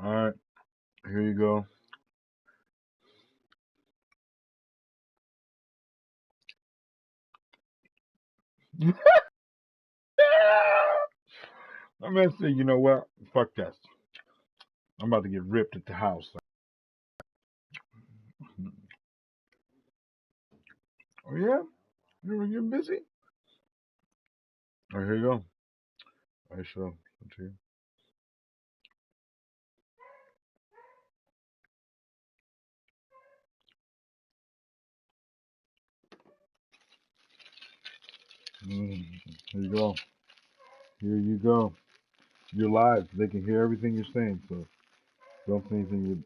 All right, here you go. I'm gonna say, you know what? Fuck that. I'm about to get ripped at the house. Oh yeah, you're busy. All right, here you go. All right, so continue. Here you go. Here you go. You're live. They can hear everything you're saying, so don't say anything.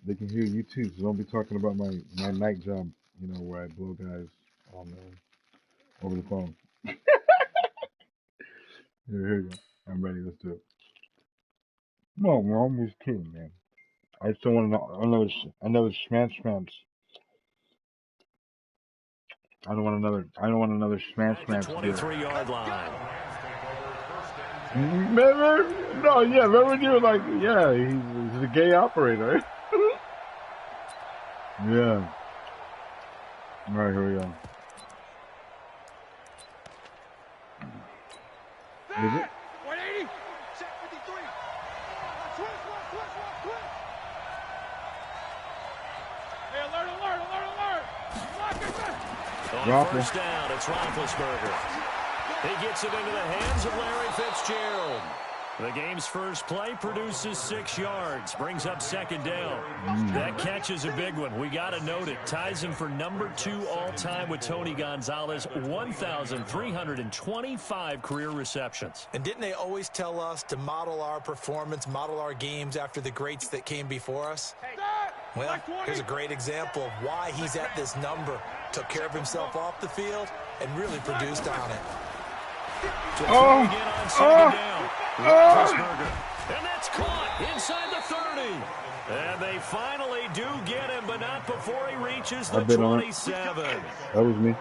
They can hear you too, so don't be talking about my night job. You know where I blow guys on over the phone. Here you go. I'm ready. Let's do it. No, I'm just kidding, man. I just don't want another smash. I don't want another smash. At the 23-yard line. Remember? No, yeah. Remember you were like, yeah, he's a gay operator. Yeah. All right, here we go. Is it? 180. Set 53. Twist. Hey, alert. On first down, it's Roethlisberger. He gets it into the hands of Larry Fitzgerald. The game's first play produces 6 yards, brings up second down. That catch is a big one. We got to note it. Ties him for number 2 all-time with Tony Gonzalez, 1,325 career receptions. And didn't they always tell us to model our performance, model our games after the greats that came before us? Well, here's a great example of why he's at this number. Took care of himself off the field and really produced on it. And that's caught inside the 30. And they finally do get him, but not before he reaches the 27. That was me.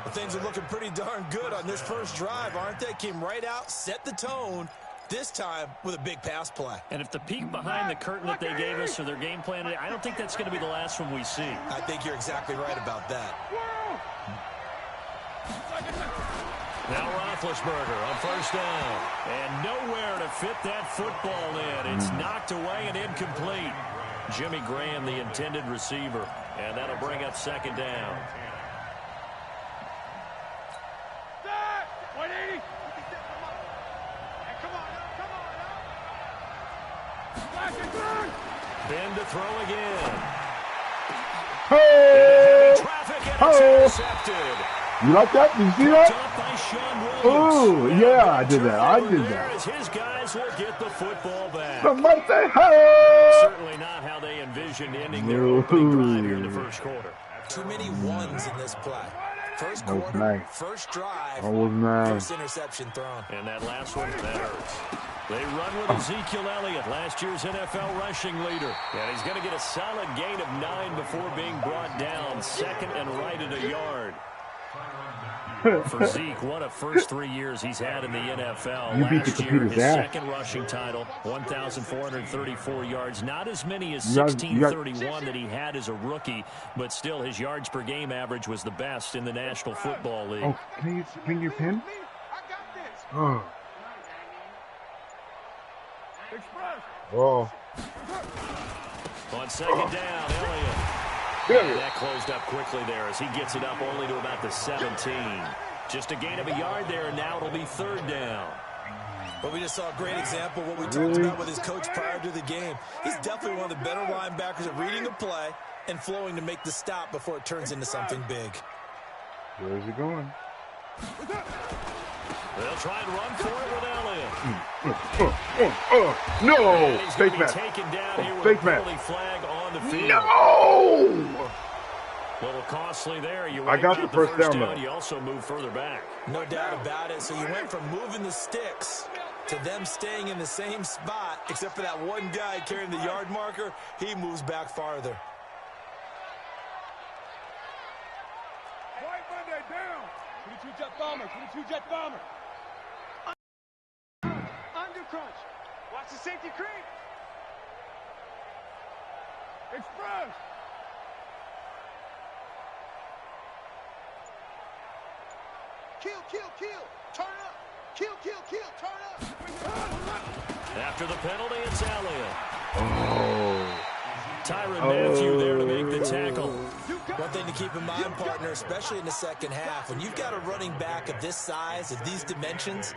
Well, things are looking pretty darn good on this first drive, aren't they? Came right out, set the tone, this time with a big pass play. And if the peek behind the curtain that they gave us for their game plan, I don't think that's going to be the last one we see. I think you're exactly right about that. Now Roethlisberger on first down. And nowhere to fit that football in. It's knocked away and incomplete. Jimmy Graham, the intended receiver. And that'll bring up second down. 180. Ben to throw again. Hey! Traffic and it's intercepted. You like that? Did you see that? Oh, yeah, I did that. As his guys will get the football back. Somebody say, hey! Certainly not how they envisioned ending their opening drive here in the first quarter. Too many ones in this play. First quarter, nice. First drive, nice. First interception thrown. And that last one, that hurts. They run with Ezekiel Elliott, last year's NFL rushing leader. And he's going to get a solid gain of 9 before being brought down. Second and right at a yard. For Zeke, what a first 3 years he's had in the NFL. Last year, his second rushing title, 1,434 yards. Not as many as 1,631 that he had as a rookie, but still his yards per game average was the best in the National Football League. Oh, can you bring your pen? Oh. Oh. On second down, Elliott. And that closed up quickly there as he gets it up only to about the 17. Just a gain of a yard there, and now it'll be third down. But we just saw a great example of what we talked about with his coach prior to the game. He's definitely one of the better linebackers at reading a play and flowing to make the stop before it turns into something big. Where's he going? They'll try and run for it with Elliott. No! Fake man. Taken down here with a penalty flag on the field. No! A little costly there. I got the first down, though. You also move further back. No doubt about it. So you went from moving the sticks to them staying in the same spot, except for that one guy carrying the yard marker. He moves back farther. White Monday down. 22 jet bomber. 22 jet bomber. Under crunch. Watch the safety creep. Express. Kill, kill, kill. Turn up. Kill, kill, kill. Turn up. After the penalty, it's Elliott. Oh. Tyrann Mathieu there to make the tackle. One thing to keep in mind, partner, especially in the second half, when you've got a running back of this size, of these dimensions,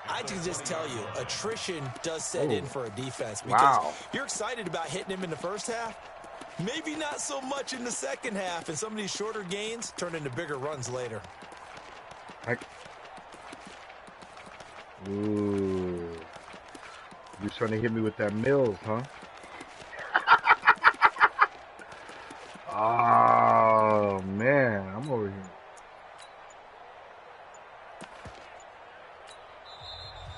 I can just tell you, attrition does set in for a defense. Because you're excited about hitting him in the first half, maybe not so much in the second half, and some of these shorter gains turn into bigger runs later. Ooh. You're trying to hit me with that Mills, huh? Oh, man. I'm over here.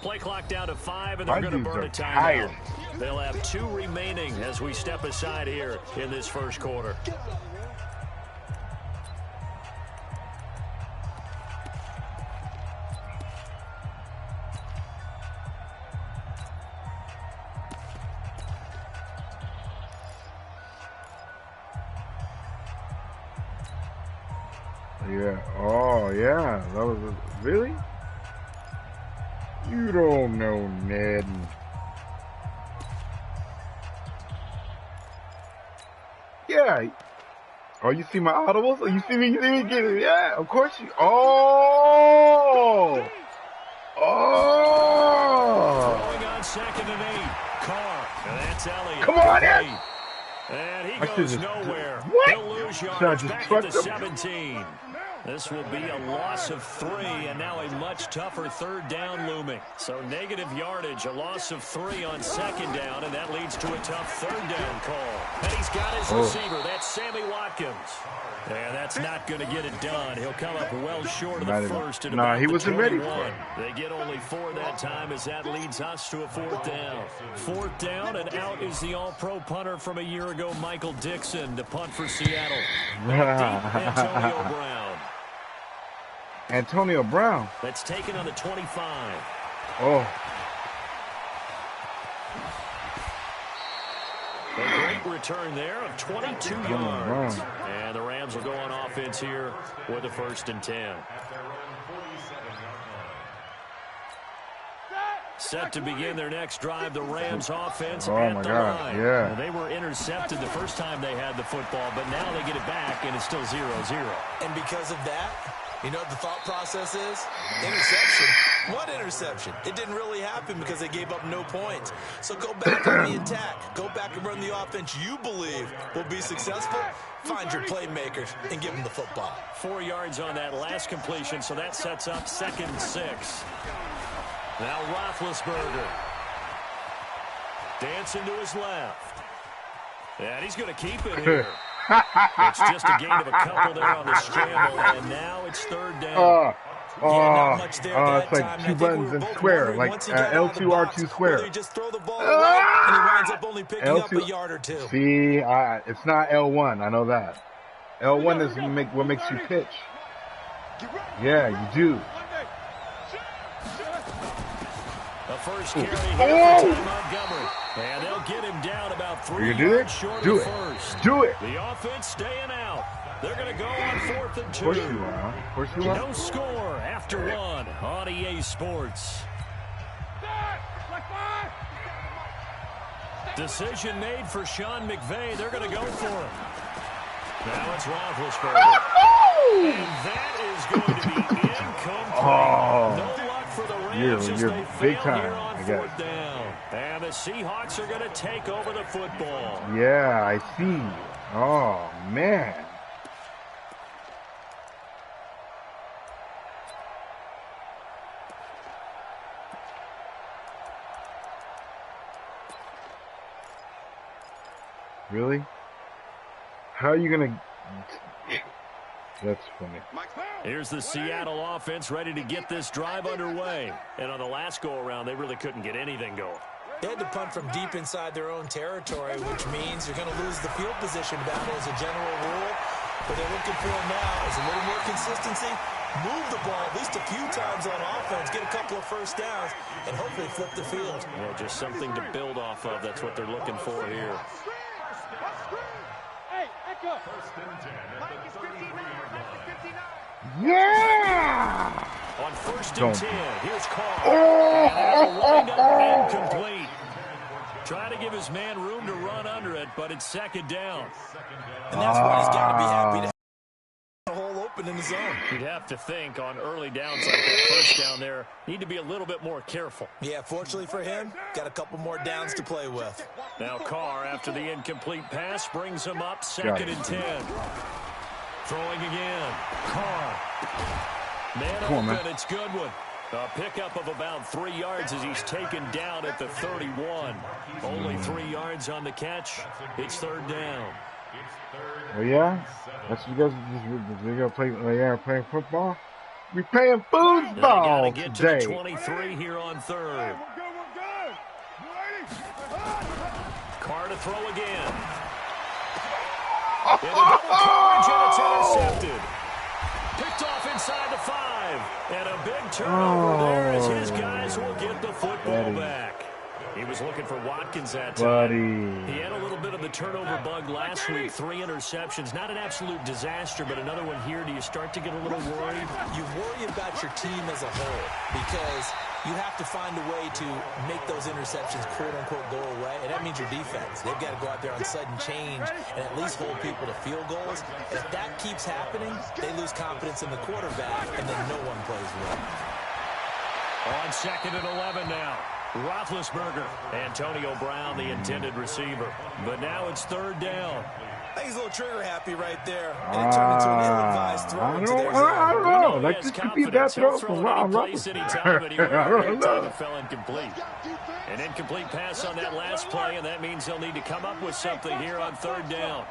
Play clock down to 5, and they're going to burn a timeout. They'll have 2 remaining as we step aside here in this first quarter. Yeah. Oh, yeah. That was really? You don't know, Ned. Yeah. Oh, you see my audibles? Oh, you see me get it? Yeah, of course you. Oh. Oh. Going on 2nd and 8. Carr. And that's Elliott. Come on, Ed. And he goes nowhere. What? He'll lose yards back at the 17. This will be a loss of 3, and now a much tougher 3rd down looming. So negative yardage, a loss of 3 on 2nd down, and that leads to a tough 3rd down call. And he's got his receiver. That's Sammy Watkins. And that's not going to get it done. He'll come up well short of the first. Nah, he wasn't ready for it. They get only 4 that time as that leads us to a 4th down. 4th down, and out is the all-pro punter from a year ago, Michael Dixon, to punt for Seattle. Deep, Antonio Brown. Antonio Brown. That's taken on the 25. Oh. A great return there of 22 yards. And the Rams will go on offense here with a 1st and 10. Set to begin their next drive, the Rams offense at the line. Yeah. They were intercepted the first time they had the football, but now they get it back, and it's still 0-0. And because of that, you know what the thought process is? Interception. What interception? It didn't really happen because they gave up no points. So go back on the attack. Go back and run the offense you believe will be successful. Find your playmakers and give them the football. 4 yards on that last completion, so that sets up 2nd and 6. Now Roethlisberger. Dancing to his left. And he's going to keep it here. It's just a gain of a couple there on the scramble, and now it's 3rd down. Not much there it's like 2 buttons and square, like L2, R2 square. You just throw the ball away, and he winds up only picking up a yard or 2. See, it's not L1. I know that. L1 is what makes you pitch. Yeah, you do. The first carry here for Montgomery. And they'll get him down about 3 yards short of the first. Do it. The offense staying out. They're going to go on 4th and 2. Of course you are. No score after 1 on EA Sports. Decision made for Sean McVay. They're going to go for him. Now it's Roethlisberger. And that is going to be incomplete. No luck for the Rams as they fail here on 4th down. And the Seahawks are going to take over the football. Yeah, I see. Oh, man. Really? How are you going to... That's funny. Here's the Seattle offense ready to get this drive underway. And on the last go-around, they really couldn't get anything going. They had to punt from deep inside their own territory, which means you're going to lose the field position battle as a general rule. What they're looking for now is a little more consistency, move the ball at least a few times on offense, get a couple of 1st downs, and hopefully flip the field. Yeah, just something to build off of. That's what they're looking for here. Yeah! On 1st and 10, here's Carr. And wind up incomplete. Trying to give his man room to run under it, but it's 2nd down. And that's why he's got to be happy to have the hole open in the zone. You'd have to think on early downs like that 1st down there, need to be a little bit more careful. Yeah, fortunately for him, got a couple more downs to play with. Now Carr, after the incomplete pass, brings him up 2nd and 10. Throwing again. Carr. Man open, it's Goodwin. A pickup of about 3 yards as he's taken down at the 31. Only 3 yards on the catch. It's 3rd down. Oh, yeah? That's what you guys are going to play, playing football? We're playing football get today. To the 23 here on 3rd. Carr to throw again. In a double coverage, and it's intercepted. Picked off inside the 5. And a big turnover there as his guys will get the football back. He was looking for Watkins that time. He had a little bit of the turnover bug last week. 3 interceptions. Not an absolute disaster, but another one here. Do you start to get a little worried? You worry about your team as a whole because you have to find a way to make those interceptions, quote-unquote, go away, and that means your defense. They've got to go out there on sudden change and at least hold people to field goals. And if that keeps happening, they lose confidence in the quarterback, and then no one plays well. On 2nd and 11 now. Roethlisberger. Antonio Brown, the intended receiver. But now it's 3rd down. I think he's a little trigger happy right there. And it turned into an ill-advised throw. I don't know. Like, this could be a bad throw from Roethlisberger. I don't know. Fell incomplete. An incomplete pass on that last play, and that means they'll need to come up with something here on 3rd down.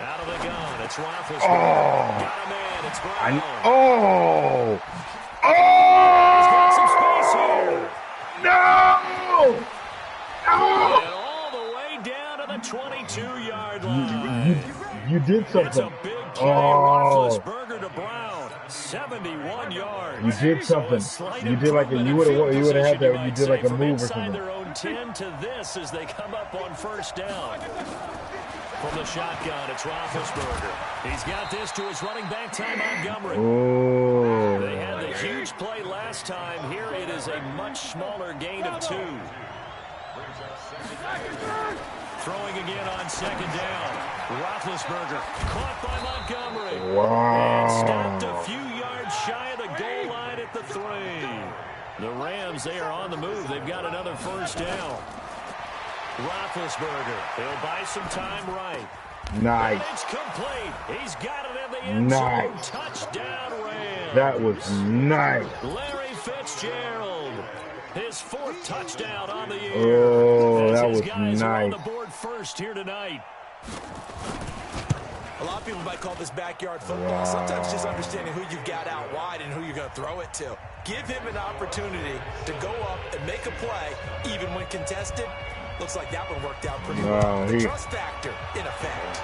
Out of the gun, it's Roethlisberger. Got a man, it's Brown. He's got some space here. No! And all the way down to the 22-yard line. You did something. It's a big play. Roethlisberger to Brown. 71 yards. You did something. You did like a, you would have had that when you did like a move or something. Their own 10 to this as they come up on 1st down. From the shotgun, it's Roethlisberger. He's got this to his running back, Ty Montgomery. Oh. They had the huge play last time. Here it is a much smaller gain of 2. Throwing again on 2nd down. Roethlisberger caught by Montgomery. Wow. And stopped a few yards shy of the goal line at the 3. The Rams, they are on the move. They've got another 1st down. Roethlisberger, he'll buy some time right. Nice. And it's complete. He's got it in the end zone. Nice. Touchdown Rams. That was nice. Larry Fitzgerald, his 4th touchdown on the year. Oh, that his was guys are on nice. the board first here tonight. A lot of people might call this backyard football. Wow. Sometimes just understanding who you've got out wide and who you're going to throw it to. Give him an opportunity to go up and make a play, even when contested. Looks like that one worked out pretty well. The trust factor in effect.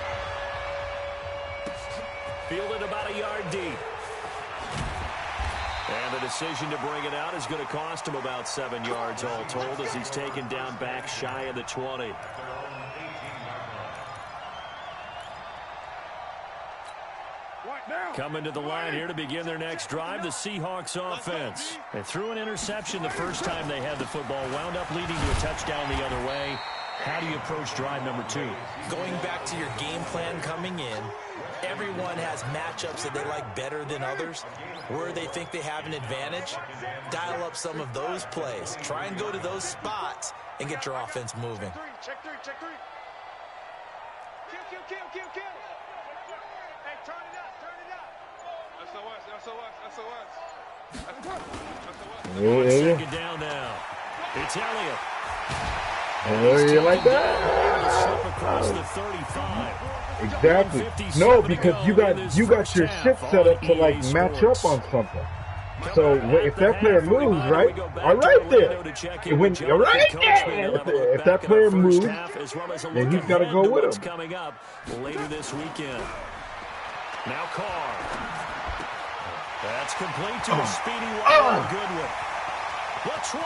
Fielded about a yard deep. And the decision to bring it out is going to cost him about 7 yards all told as he's taken down back shy of the 20. Coming to the line here to begin their next drive, the Seahawks offense. They threw an interception the first time they had the football, wound up leading to a touchdown the other way. How do you approach drive number 2? Going back to your game plan coming in, everyone has matchups that they like better than others. Where they think they have an advantage, dial up some of those plays. Try and go to those spots and get your offense moving. Check 3. Kill. Hey, turn it up. SOS. Second down now. It's Elliott. Oh, you like that? Slip across the 35. Exactly. No, because you got your shit set up to like match up on something. So if that player moves, right? All right there. All right there. If that player moves, then he's got to go with him. Coming up later this weekend. Now Carr. That's complete to the speedy wide Goodwin. The 20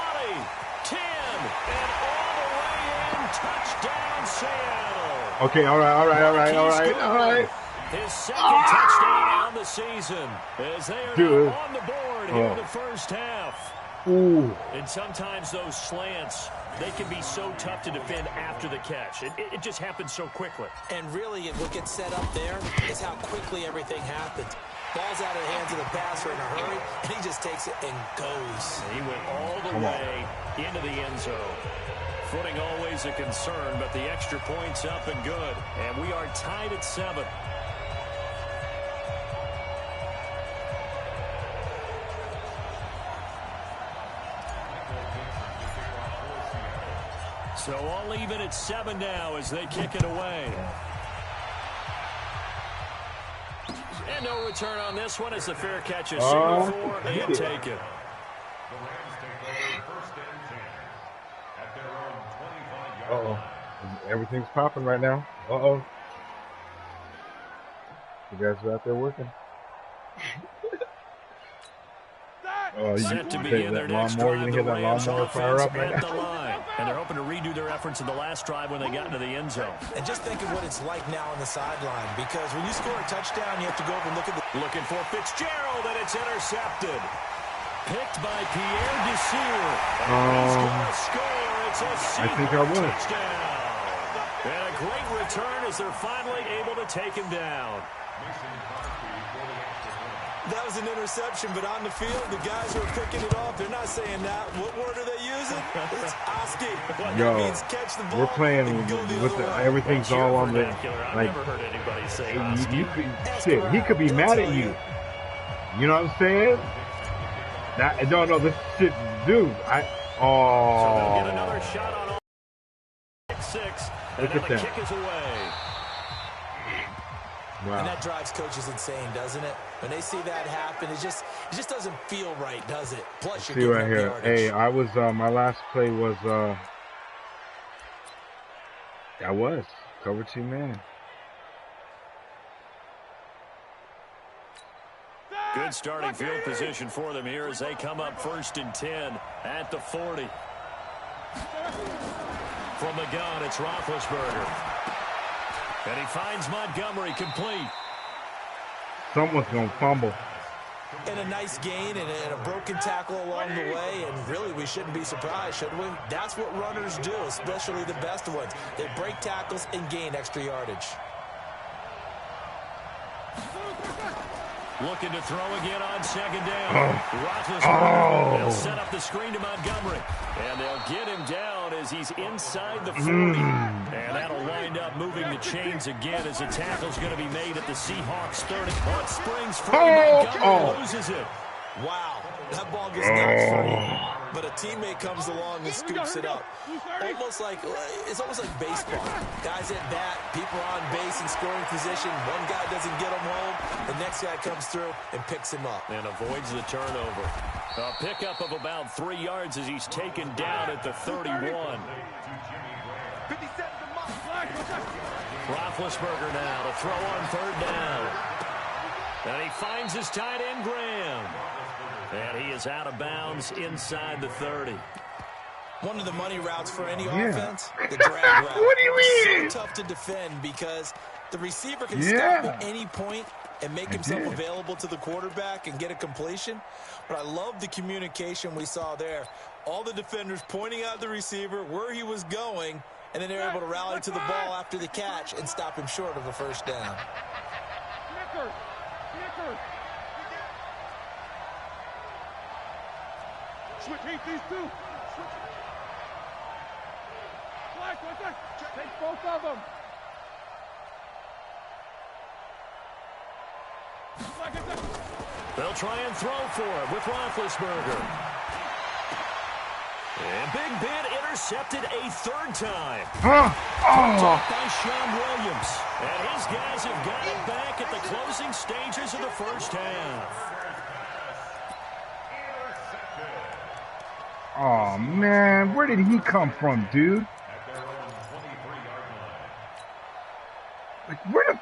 and all the way in. Touchdown, Seattle. Okay, all right. His second touchdown on the season as they are now on the board here in the first half. Ooh. And sometimes those slants, they can be so tough to defend after the catch. It just happens so quickly. And really, what gets set up there is how quickly everything happens. Ball's out of the hands of the passer in a hurry, and he just takes it and goes. And he went all the way into the end zone. Footing always a concern, but the extra point's up and good. And we are tied at 7. So all even at 7 now as they kick it away. And no return on this one as the fair catch is signaled for and taken. Everything's popping right now. You guys are out there working. Set to begin their next drive. The Rams offense at the line. And they're hoping to redo their efforts in the last drive when they got into the end zone. And just think of what it's like now on the sideline, because when you score a touchdown, you have to go over and look at the... Looking for Fitzgerald, and it's intercepted. Picked by Pierre Desir. He's going to score. It's a Seahawks touchdown. And a great return as they're finally able to take him down. That was an interception, but on the field, the guys who are picking it off, they're not saying that. What word are they using? It's Oski. Yo, that means catch the ball. We're playing with everything's all on the... I've never heard anybody say shit, he could be mad at you. You know what I'm saying? No, this shit, dude. So they'll get another shot on all 6, and now the kick is away. Wow. And that drives coaches insane, doesn't it? When they see that happen, it just doesn't feel right, does it? Plus, you're right here. Hey, I was my last play was I was cover 2 man. Good starting field position for them here as they come up 1st and 10 at the 40. From the gun, it's Roethlisberger. And he finds Montgomery complete. Someone's going to fumble. And a nice gain and a broken tackle along the way. And really, we shouldn't be surprised, should we? That's what runners do, especially the best ones. They break tackles and gain extra yardage. Looking to throw again on 2nd down. Roethlisberger. They'll set up the screen to Montgomery. And they'll get him down as he's inside the 40. And that'll wind up moving the chains again as a tackle's going to be made at the Seahawks 30. On springs free. Montgomery loses it. Wow, that ball gets knocked free. But a teammate comes along and scoops it up. It's almost like baseball. Guys at bat, people are on base in scoring position. One guy doesn't get him home. The next guy comes through and picks him up. And avoids the turnover. A pickup of about 3 yards as he's taken down at the 31. Roethlisberger now to throw on 3rd down. And he finds his tight end, Graham. And he is out of bounds inside the 30. One of the money routes for any offense, the drag route. What do you mean? It's so tough to defend because the receiver can stop at any point and make himself available to the quarterback and get a completion. But I love the communication we saw there. All the defenders pointing out the receiver, where he was going, and then they're able to rally to the ball after the catch and stop him short of a 1st down. Switch, these two. Take both of them. They'll try and throw for it with Roethlisberger. And Big Ben intercepted a 3rd time. Picked up by Sean Williams. And his guys have got it back at the closing stages of the 1st half. Oh, man. Where did he come from, dude? Like, where?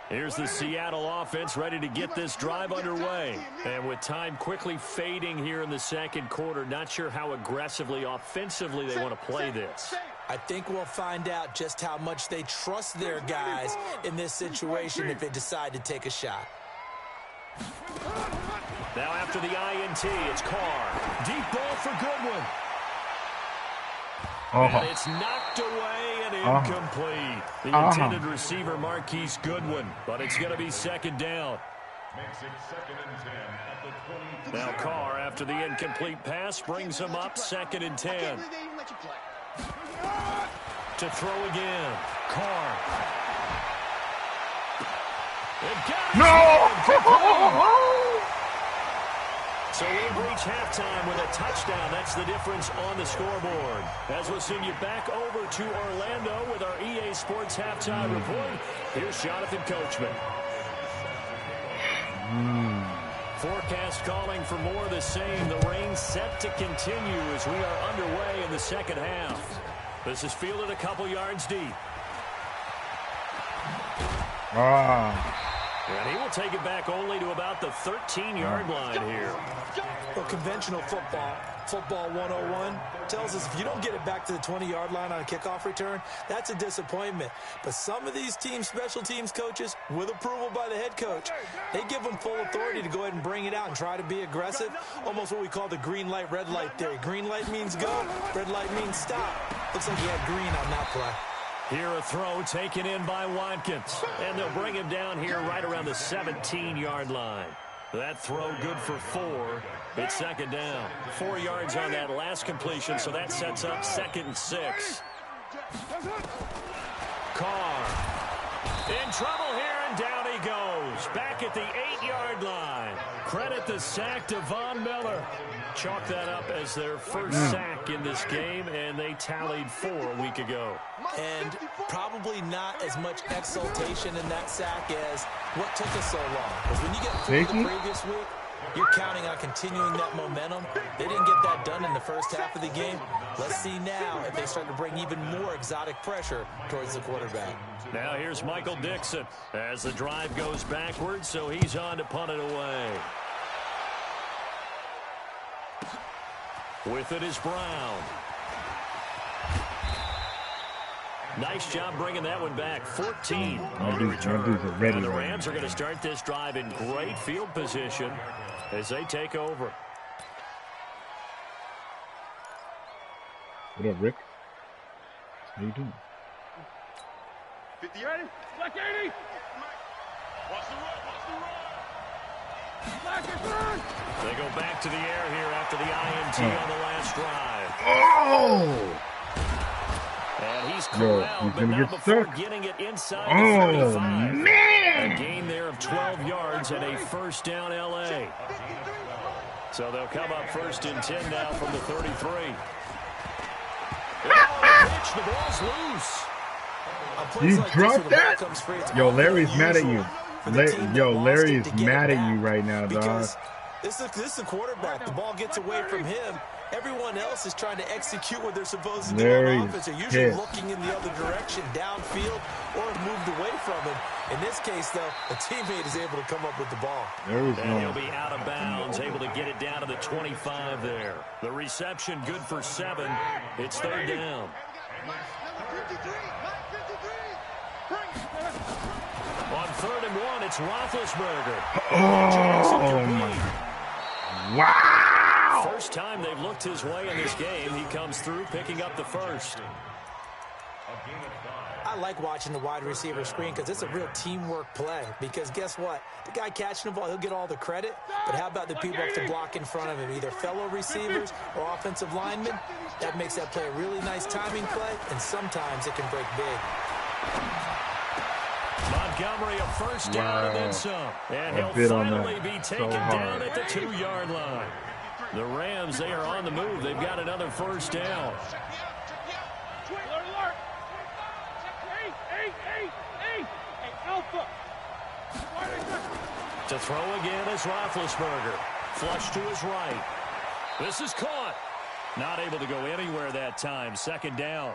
Here's here's the Seattle offense ready to get this drive underway. And with time quickly fading here in the second quarter, not sure how aggressively, offensively they want to play this. I think we'll find out just how much they trust their guys in this situation if they decide to take a shot. Now after the INT, it's Carr. Deep ball for Goodwin. And it's knocked away and incomplete. The intended receiver, Marquise Goodwin. But it's going to be second down. Now Carr, after the incomplete pass, brings him up 2nd and 10. To throw again. Carr. No! So we'll reach halftime with a touchdown. That's the difference on the scoreboard. As we'll send you back over to Orlando with our EA Sports Halftime Report, here's Jonathan Coachman. Forecast calling for more of the same. The rain set to continue as we are underway in the second half. This is fielded a couple yards deep. And he will take it back only to about the 13-yard line here. Well, conventional football 101, tells us if you don't get it back to the 20-yard line on a kickoff return, that's a disappointment. But some of these teams, special teams coaches, with approval by the head coach, they give them full authority to go ahead and bring it out and try to be aggressive, almost what we call the green light, red light theory. Green light means go, red light means stop. Looks like he had green on that play. Here a throw taken in by Watkins. And they'll bring him down here right around the 17-yard line. That throw good for 4. It's second down. 4 yards on that last completion, so that sets up 2nd and 6. Carr in trouble here, and down he goes. Back at the 8-yard line. Credit the sack to Von Miller. Chalk that up as their first sack in this game, and they tallied 4 a week ago. And probably not as much exultation in that sack as what took us so long. Because when you get 4 the previous week, you're counting on continuing that momentum. They didn't get that done in the first half of the game. Let's see now if they start to bring even more exotic pressure towards the quarterback. Now here's Michael Dixon as the drive goes backwards, so he's on to punt it away. With it is Brown. Nice job bringing that one back. 14 on the return. And the Rams are going to start this drive in great field position as they take over. What up, Rick? How you doing? 50 ready? Black 80. Watch the run. They go back to the air here after the INT on the last drive. Oh! And he's corralled, but not before getting it inside the 35. Man! A gain there of 12 yards and a first down LA. So they'll come up 1st and 10 now from the 33. Pitch, the ball's loose. You dropped that? Yo, Larry's mad at you. Larry's mad at you right now, dog. This is a quarterback. The ball gets away from him. Everyone else is trying to execute what they're supposed to do on offense. They're usually looking in the other direction, downfield, or moved away from him. In this case, though, a teammate is able to come up with the ball. And he'll be out of bounds, able to get it down to the 25 there. The reception good for 7. It's 3rd down. On 3rd and 1, it's Roethlisberger. Oh, my. Wow. First time they've looked his way in this game. He comes through, picking up the first. I like watching the wide receiver screen because it's a real teamwork play. Because guess what? The guy catching the ball, he'll get all the credit. But how about the people up to block in front of him, either fellow receivers or offensive linemen? That makes that play a really nice timing play, and sometimes it can break big. Montgomery a first down and then some. And he'll finally be taken down at the 2-yard line. The Rams, they are on the move. They've got another first down. To throw again is Roethlisberger. Flush to his right. This is caught. Not able to go anywhere that time. 2nd down.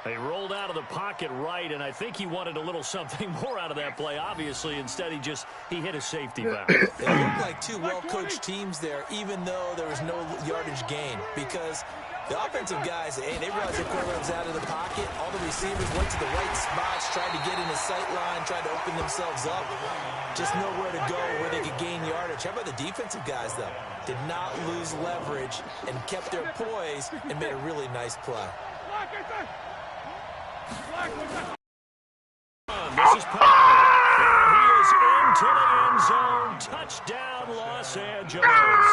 He rolled out of the pocket right, and I think he wanted a little something more out of that play, obviously. Instead, he hit a safety valve. It looked like two well-coached teams there, even though there was no yardage gain, because the offensive guys, hey, they realized their quarterback was out of the pocket. All the receivers went to the right spots, tried to get in his sight line, tried to open themselves up. Just nowhere to go where they could gain yardage. How about the defensive guys, though? Did not lose leverage and kept their poise and made a really nice play. This is Powell. And he is into the end zone. Touchdown, Los Angeles.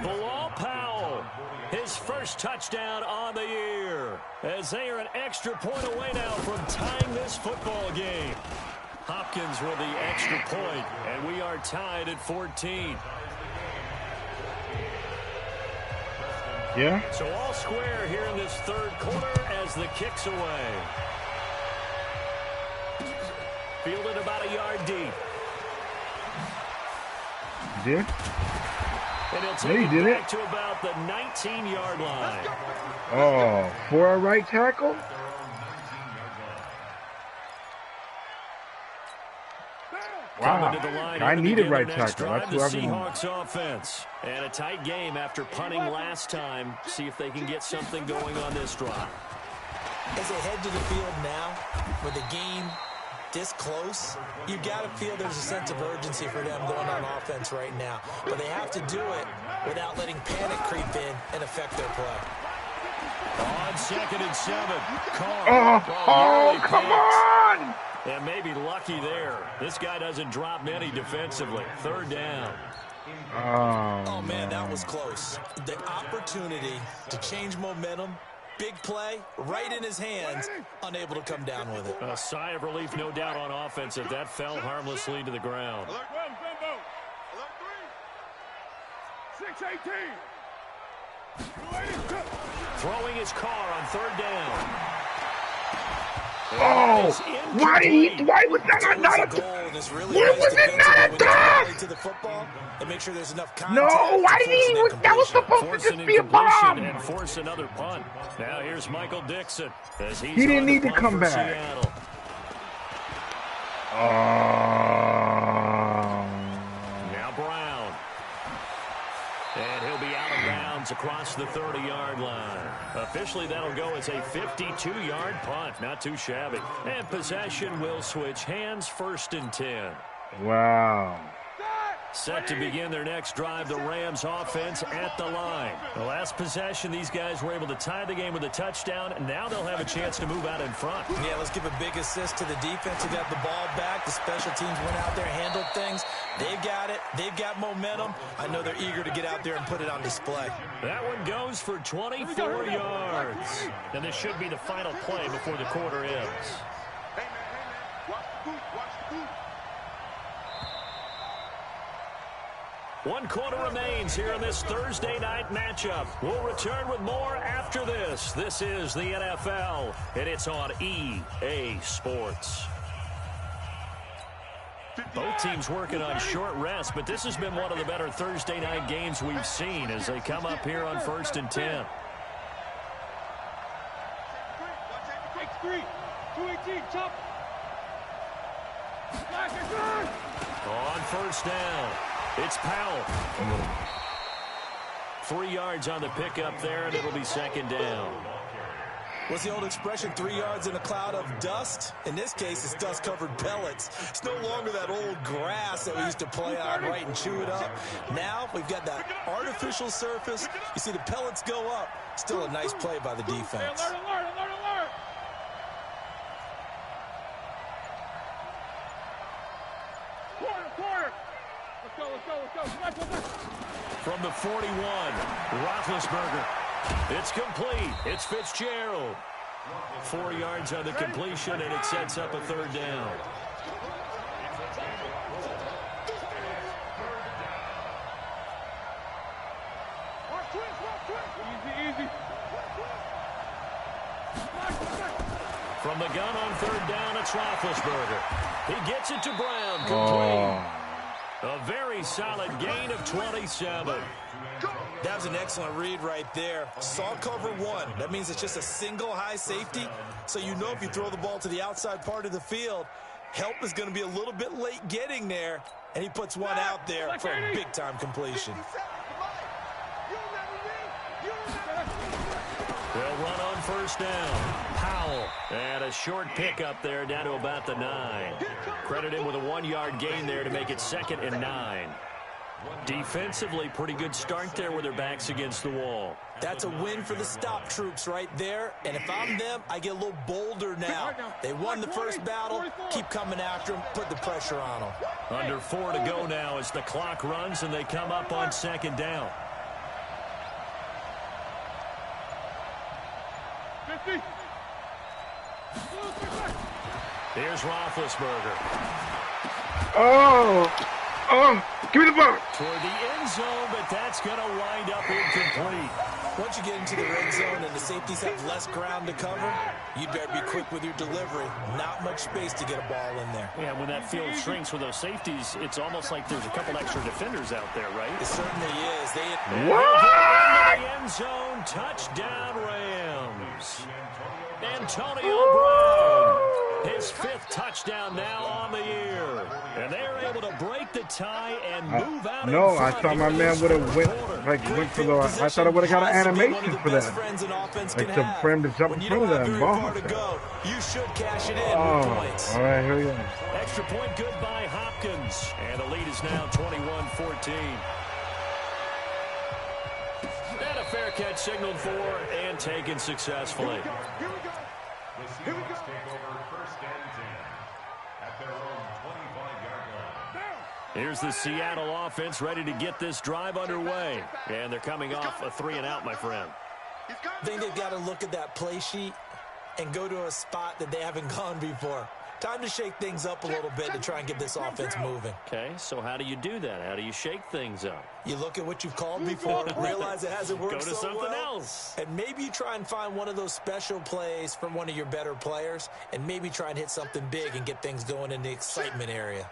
Bilal Powell, his first touchdown on the year, as they are an extra point away now from tying this football game. Hopkins with the extra point, and we are tied at 14. Yeah. So all square here in this third quarter as the kick's away. Fielded about a yard deep. He did? And he'll take it back to about the 19-yard line. Oh, for a right tackle? Wow, I needed right tackle. That's who I've been. Seahawks offense. And a tight game after punting last time. See if they can get something going on this drive. As they head to the field now, with the game this close, you got to feel there's a sense of urgency for them going on offense right now. But they have to do it without letting panic creep in and affect their play. On 2nd and 7. Carr. Oh, come on! And maybe lucky there. This guy doesn't drop many defensively. 3rd down. Oh, man, that was close. The opportunity to change momentum, big play, right in his hands, unable to come down with it. A sigh of relief, no doubt, on offense if that fell harmlessly to the ground. Alert 1, Bimbo. Alert 3. 6-18. Throwing his car on 3rd down. Oh, why was that not a goal? Really where was it not a dog? To the football and make sure there's enough contact. No, why did he? That was supposed to just be a bomb. And force another punt. Now here's Michael Dixon. As he's he didn't need to come back. Seattle. Now Brown. And he'll be out of bounds across the 30-yard line. Officially, that'll go as a 52-yard punt. Not too shabby. And possession will switch hands, 1st and 10. Wow. Set to begin their next drive, the Rams offense at the line. The last possession, these guys were able to tie the game with a touchdown, and now they'll have a chance to move out in front. Yeah, let's give a big assist to the defense who got the ball back. The special teams went out there, handled things. They've got it. They've got momentum. I know they're eager to get out there and put it on display. That one goes for 24 yards. And this should be the final play before the quarter ends. Hey, man. Watch the boot. Watch the boot. 1 quarter remains here in this Thursday night matchup. We'll return with more after this. This is the NFL, and it's on EA Sports. Both teams working on short rest, but this has been one of the better Thursday night games we've seen as they come up here on 1st and 10. Take 3. 218. Chop. On 1st down, it's Powell. 3 yards on the pickup there, and it'll be 2nd down. What's the old expression, 3 yards in a cloud of dust? In this case, it's dust-covered pellets. It's no longer that old grass that we used to play on, right, and chew it up. Now we've got that artificial surface. You see the pellets go up. Still a nice play by the defense. Alert. Quarter. Let's go. From the 41, Roethlisberger. It's complete. It's Fitzgerald. 4 yards on the completion, and it sets up a 3rd down. Easy. From the gun on 3rd down, it's Roethlisberger. He gets it to Brown. Complete. A very solid gain of 27. That was an excellent read right there. Saw cover one. That means it's just a single high safety. So you know if you throw the ball to the outside part of the field, help is going to be a little bit late getting there. And he puts one out there for a big-time completion. They'll run on first down. Powell. And a short pickup there down to about the 9. Credit him with a 1-yard gain there to make it 2nd and 9. Defensively, pretty good start there with their backs against the wall. That's a win for the stop troops right there. And if I'm them, I get a little bolder now. They won the first battle. Keep coming after them. Put the pressure on them. Under 4 to go now as the clock runs and they come up on 2nd down. 50. Here's Roethlisberger. Oh, give me the ball. Toward the end zone, but that's going to wind up incomplete. Once you get into the red zone and the safeties have less ground to cover, you better be quick with your delivery. Not much space to get a ball in there. Yeah, when that field shrinks with those safeties, it's almost like there's a couple extra defenders out there, right? It certainly is. What? The end zone, touchdown Rams. Antonio Brown. His 5th touchdown now on the year. And they're able to break the tie and move out. No, I thought my man would have went for the. I thought I would have got an animation for that. Like for him to jump in front of that ball. You should cash it in with points. All right, here we go. Extra point good by Hopkins. And the lead is now 21-14. And a fair catch signaled for and taken successfully. Here we go. The Seahawks take over 1st and 10 at their own 25-yard line. Here's the Seattle offense ready to get this drive underway. And they're coming off a 3-and-out, my friend. I think they've got to look at that play sheet and go to a spot that they haven't gone before. Time to shake things up a little bit to try and get this offense moving. Okay, so how do you do that? How do you shake things up? You look at what you've called before, realize it hasn't worked so well. Go to something else. And maybe you try and find one of those special plays from one of your better players, and maybe try and hit something big and get things going in the excitement area.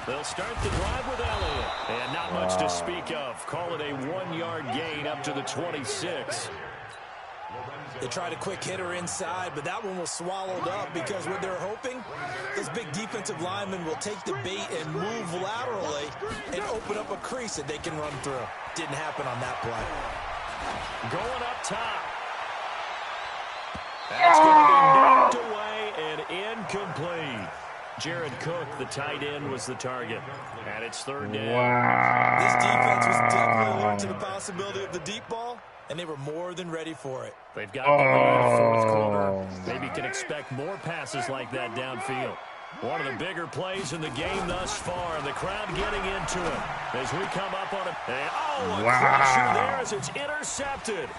They'll start the drive with Elliott. And not much to speak of. Call it a 1-yard gain up to the 26. They tried a quick hitter inside, but that one was swallowed up because what they're hoping, this big defensive lineman will take the bait and move laterally and open up a crease that they can run through. Didn't happen on that play. Going up top. That's going to be knocked away and incomplete. Jared Cook, the tight end, was the target. And it's 3rd down. Wow. This defense was definitely alert to the possibility of the deep ball, and they were more than ready for it. They've got the lead 4th quarter. Maybe can expect more passes like that downfield. One of the bigger plays in the game thus far, and the crowd getting into it as we come up on it. A crusher there as it's intercepted.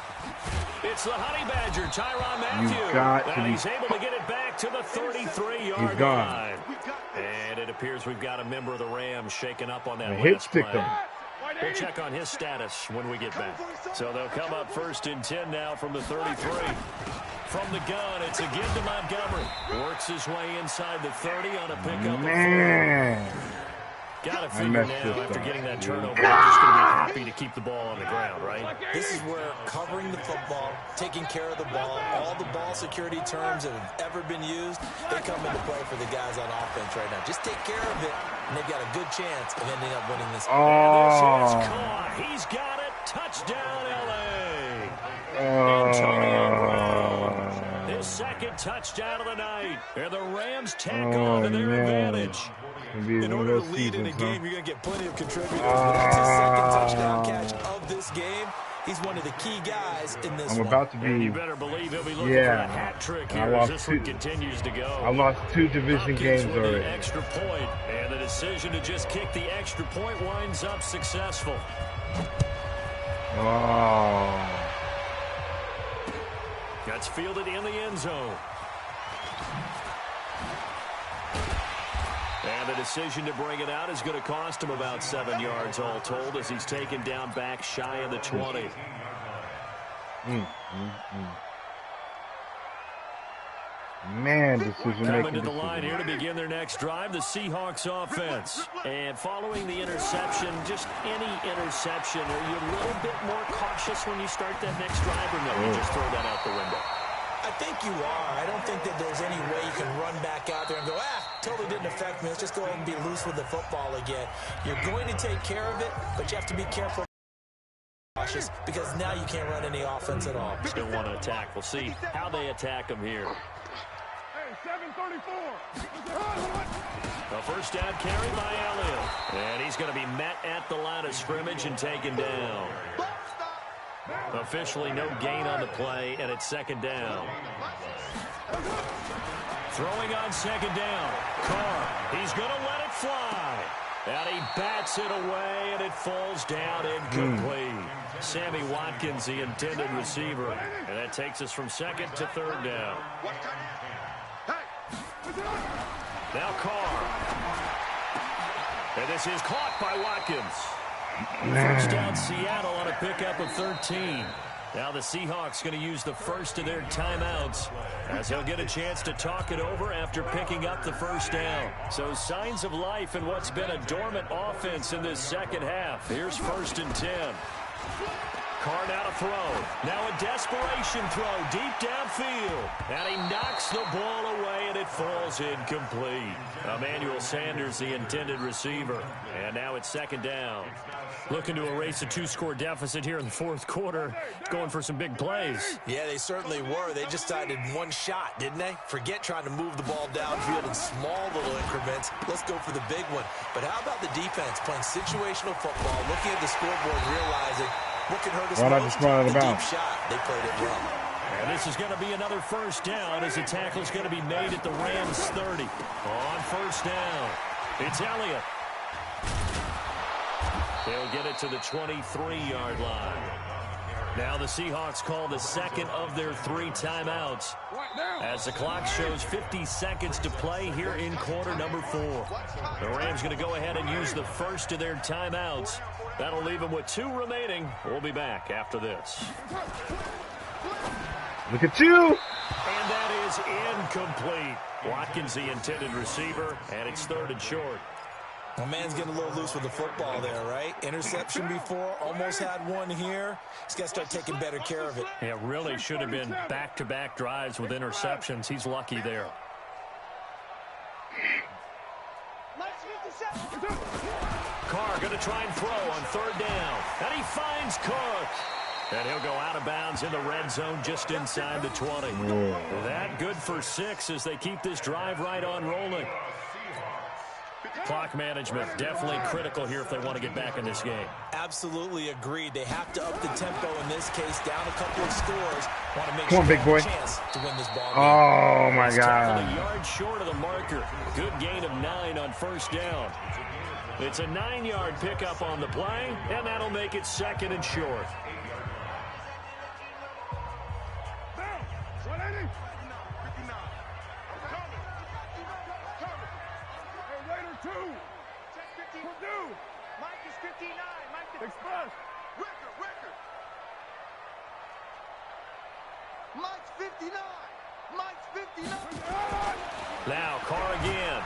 It's the Honey Badger, Tyrann Mathieu. And he's able to get it back to the 33-yard line. And it appears we've got a member of the Rams shaken up on that last play. We'll check on his status when we get back. So they'll come up 1st and 10 now from the 33. From the gun, it's again to Montgomery. Works his way inside the 30 on a pickup. Man. Got to figure now after getting that turnover, they're just going to be happy to keep the ball on the ground, right? This is where covering the football, taking care of the ball, all the ball security terms that have ever been used, they come into play for the guys on offense right now. Just take care of it, and they've got a good chance of ending up winning this game. And this is caught. He's got it. Touchdown, L.A. Antonio Brown. His 2nd touchdown of the night. And the Rams tack on to their advantage. In order to lead in a game, you're going to get plenty of contributors. That's his 2nd touchdown catch of this game. He's one of the key guys in this one. About to be. You better believe he'll be looking for a hat trick here as this one continues to go. I lost 2 division games already. The extra point, and the decision to just kick the extra point winds up successful. Oh. That's fielded in the end zone. And the decision to bring it out is going to cost him about 7 yards all told as he's taken down back shy of the 20. Man, decision Coming making. to the line here to begin their next drive, the Seahawks offense. And following the interception, just any interception, are you a little bit more cautious when you start that next drive, or no, you just throw that out the window? I think you are. I don't think that there's any way you can run back out there and go, totally didn't affect me. Let's just go ahead and be loose with the football again. You're going to take care of it, but you have to be careful. Cautious, because now you can't run any offense at all. Still want to attack. We'll see how they attack them here. Hey, 734. A first down carry by Elliott. And he's going to be met at the line of scrimmage and taken down. Officially no gain on the play, and it's second down. Throwing on second down. Carr, he's going to let it fly. And he bats it away, and it falls down incomplete. Sammy Watkins, the intended receiver. And that takes us from second to third down. Now Carr. And this is caught by Watkins. First down Seattle on a pickup of 13. Now the Seahawks going to use the first of their timeouts as they'll get a chance to talk it over after picking up the first down. So signs of life in what's been a dormant offense in this second half. Here's 1st and 10. Carr now to throw. Now a desperation throw deep downfield. And he knocks the ball away, and it falls incomplete. Emmanuel Sanders, the intended receiver. And now it's second down. Looking to erase a 2-score deficit here in the fourth quarter. Going for some big plays. Yeah, they certainly were. They just decided one shot, didn't they? Forget trying to move the ball downfield in small little increments. Let's go for the big one. But how about the defense playing situational football, looking at the scoreboard, realizing what can hurt us most? The deep shot. They played it well. And this is going to be another first down as the tackle is going to be made at the Rams 30. On first down, it's Elliott. They'll get it to the 23-yard line. Now the Seahawks call the second of their 3 timeouts as the clock shows 50 seconds to play here in quarter number 4. The Rams going to go ahead and use the first of their timeouts. That'll leave them with 2 remaining. We'll be back after this. Look at you. And that is incomplete. Watkins, the intended receiver, and it's 3rd and short. My man's getting a little loose with the football there, right? Interception before, almost had one here. He's got to start taking better care of it. Yeah, really should have been back-to-back drives with interceptions. He's lucky there. Carr going to try and throw on 3rd down. And he finds Cook. And he'll go out of bounds in the red zone just inside the 20. That good for 6 as they keep this drive right on rolling. Clock management definitely critical here if they want to get back in this game. Absolutely agreed. They have to up the tempo in this case, down a couple of scores. Want to make Come on, big boy. a chance to win this ball game. Oh, my God. A yard short of the marker. Good gain of 9 on first down. It's a 9-yard pickup on the play, and that'll make it 2nd and short. Express. Record. Mike's 59. Mike's 59. Now Carr again.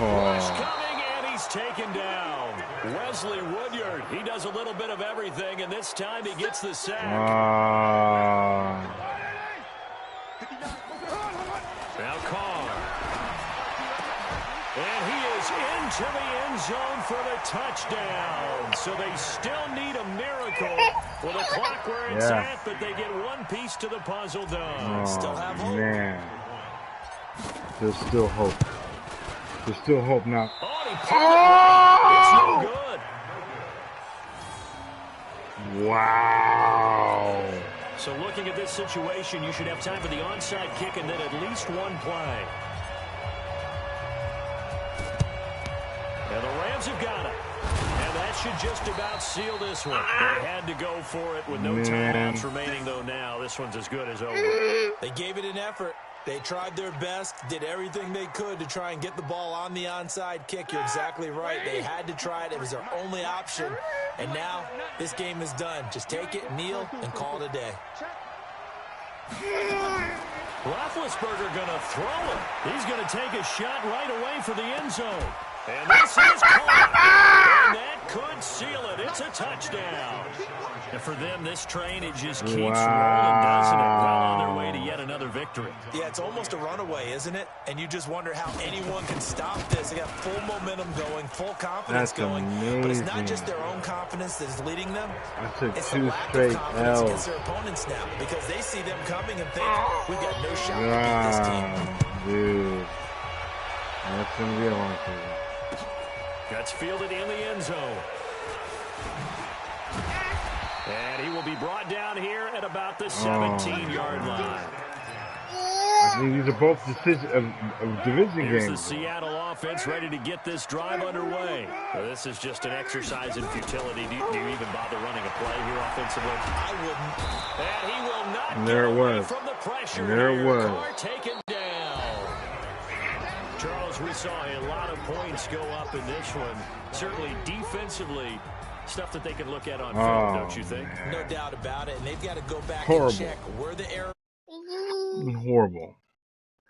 Rush coming, and he's taken down. Wesley Woodyard, he does a little bit of everything, and this time he gets the sack. Now Carr. And he is into the end zone for the touchdown. So they still need a miracle with the clock where it's at, but they get one piece to the puzzle done. Still have hope. Man. There's still hope. There's still hope now. It's no good. Wow. So looking at this situation, you should have time for the onside kick and then at least one play. And the Rams have got it. And that should just about seal this one. They had to go for it with no timeouts remaining, though, now. This one's as good as over. They gave it an effort. They tried their best, did everything they could to try and get the ball on the onside kick. You're exactly right. They had to try it. It was their only option. And now this game is done. Just take it, kneel, and call it a day. Roethlisberger going to throw him. He's going to take a shot right away for the end zone. And this is caught. And that could seal it. It's a touchdown. And for them, this train, it just keeps rolling, doesn't it? Well on their way to yet another victory. Yeah, it's almost a runaway, isn't it? And you just wonder how anyone can stop this. They got full momentum going, full confidence going. Amazing. But it's not just their own confidence that is leading them. It's the two lack straight of confidence L's. against their opponents now because they see them coming and think, we've got no shot to beat this team. Dude. That's going to be a long season. Gets fielded in the end zone. And he will be brought down here at about the 17-yard line. I think these are both division Here's games. the Seattle offense ready to get this drive underway. Well, this is just an exercise in futility. Do you even bother running a play here offensively? I wouldn't. And he will not And there get it away was. from the pressure. And there it here. was. Carr taken down. Charles, we saw a lot of points go up in this one. Certainly defensively, stuff that they can look at on film, don't you think? No doubt about it. And they've got to go back Horrible. and check where the error. Horrible.